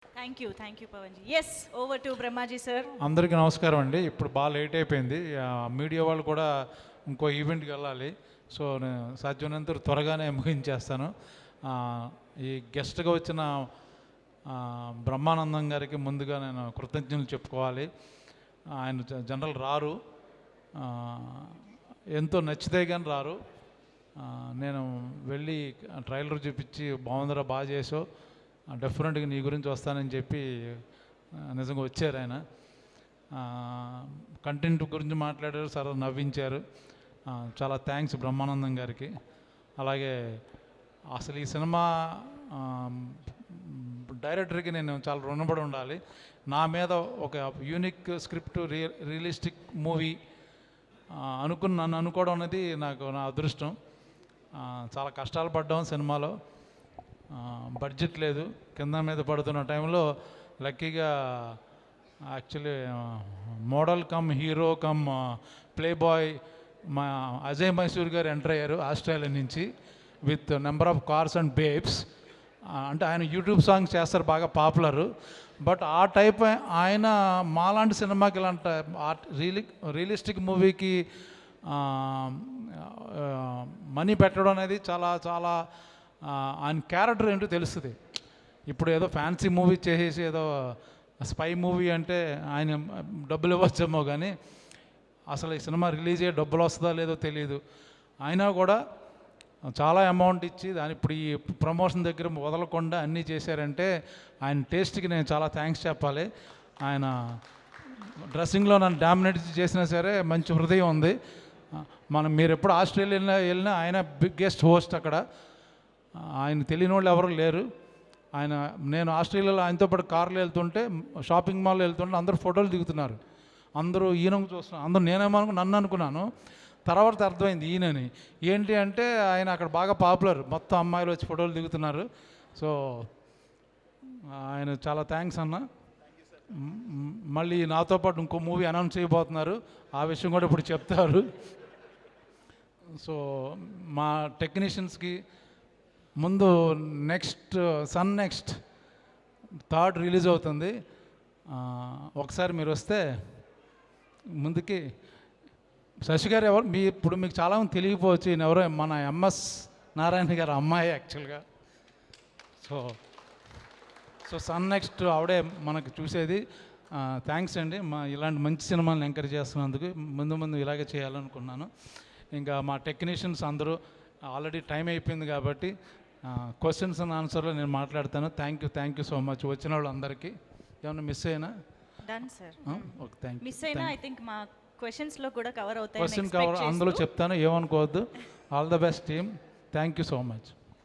Thank you Pavanji. Yes, over to Brahmaji sir. అందరికీ నమస్కారం అండి. ఇప్పుడు బాగా లేట్ అయిపోయింది, మీడియా వాళ్ళు కూడా ఇంకో ఈవెంట్కి వెళ్ళాలి. సో నేను సాధ్యమైనంత త్వరగానే ముగించేస్తాను. ఈ గెస్ట్గా వచ్చిన బ్రహ్మానందం గారికి ముందుగా నేను కృతజ్ఞతలు చెప్పుకోవాలి. ఆయన జనరల్ రారు, ఎంతో నచ్చితే కానీ రారు. నేను వెళ్ళి ట్రైలర్ చూపించి బాగుందరా, బాగా చేసావు, డెఫినెట్గా నీ గురించి వస్తానని చెప్పి నిజంగా వచ్చారు. ఆయన కంటెంట్ గురించి మాట్లాడారు, సరే నవ్వించారు. చాలా థ్యాంక్స్ బ్రహ్మానందం గారికి. అలాగే అసలు ఈ సినిమా డైరెక్టర్కి నేను చాలా రుణపడి ఉండాలి. నా మీద ఒక యూనిక్ స్క్రిప్ట్, రియలిస్టిక్ మూవీ నన్ను అనుకోవడం అనేది నాకు నా అదృష్టం. చాలా కష్టాలు పడ్డాం సినిమాలో, బడ్జెట్ లేదు, కింద మీద పడుతున్న టైంలో లక్కీగా actually model come hero come play boy మా అజయ్ మైసూర్ గారు ఎంటర్ అయ్యారు ఆస్ట్రేలియా నుంచి with number of cars and babes. అంటే ఆయన యూట్యూబ్ సాంగ్స్ చేస్తారు, బాగా పాపులరు. బట్ ఆ టైప్ ఆయన మాలాంటి సినిమాకి ఇలాంటి రియలిస్టిక్ మూవీకి మనీ పెట్టడం అనేది చాలా చాలా ఆయన క్యారెక్టర్ ఏంటో తెలుస్తుంది. ఇప్పుడు ఏదో ఫ్యాన్సీ మూవీ చేసేసి ఏదో స్పై మూవీ అంటే ఆయన డబ్బులు ఇవ్వచ్చేమో, కానీ అసలు ఈ సినిమా రిలీజ్ అయ్యే డబ్బులు వస్తుందో లేదో తెలియదు. అయినా కూడా చాలా అమౌంట్ ఇచ్చి దాని ఇప్పుడు ఈ ప్రమోషన్ దగ్గర వదలకుండా అన్నీ చేశారంటే ఆయన టేస్ట్కి నేను చాలా థ్యాంక్స్ చెప్పాలి. ఆయన డ్రెస్సింగ్లో నన్ను డామినేట్ చేసినా సరే మంచి హృదయం ఉంది. మీరు ఎప్పుడు ఆస్ట్రేలియా వెళ్ళినా ఆయన బిగ్గెస్ట్ హోస్ట్ అక్కడ. ఆయన తెలియని వాళ్ళు ఎవరు లేరు. నేను ఆస్ట్రేలియాలో ఆయనతో పాటు కార్లో వెళ్తుంటే, షాపింగ్ మాల్లో వెళ్తుంటే అందరూ ఫోటోలు దిగుతున్నారు. అందరూ ఈయనకు చూస్తున్నారు. అందరూ నన్ను అనుకున్నాను, తర్వాత అర్థమైంది ఈయనని. ఏంటి అంటే ఆయన అక్కడ బాగా పాపులర్, మొత్తం అమ్మాయిలు వచ్చి ఫోటోలు దిగుతున్నారు. సో ఆయన చాలా థ్యాంక్స్ అన్న. మళ్ళీ నాతో పాటు ఇంకో మూవీ అనౌన్స్ చేయబోతున్నారు, ఆ విషయం కూడా ఇప్పుడు చెప్తారు. సో మా టెక్నీషియన్స్కి ముందు నెక్స్ట్ 3rd రిలీజ్ అవుతుంది. ఒకసారి మీరు వస్తే ముందుకి. శశి గారు ఎవరు ఇప్పుడు మీకు చాలామంది తెలియకపోవచ్చు, ఈయన ఎవరో మన ఎంఎస్ నారాయణ గారు అమ్మాయి యాక్చువల్గా. సో నెక్స్ట్ ఆవిడే మనకు చూసేది. థ్యాంక్స్ అండి, ఇలాంటి మంచి సినిమాలను ఎంకరేజ్ చేస్తున్నందుకు. ముందు ఇలాగే చేయాలనుకున్నాను. ఇంకా మా టెక్నీషియన్స్ అందరూ ఆల్రెడీ టైం అయిపోయింది కాబట్టి క్వశ్చన్స్ అండ్ ఆన్సర్లో నేను మాట్లాడతాను. థ్యాంక్ యూ సో మచ్ వచ్చిన వాళ్ళు అందరికీ. ఏమన్నా మిస్ అయినా? Done sir. Okay, thank you. Miss అయినా ఐ థింక్ మా క్వశ్చన్స్లో కూడా కవర్ అవుతాయి. క్వశ్చన్ అందులో చెప్తాను, ఏమనుకోవద్దు. All the best team. Thank you so much.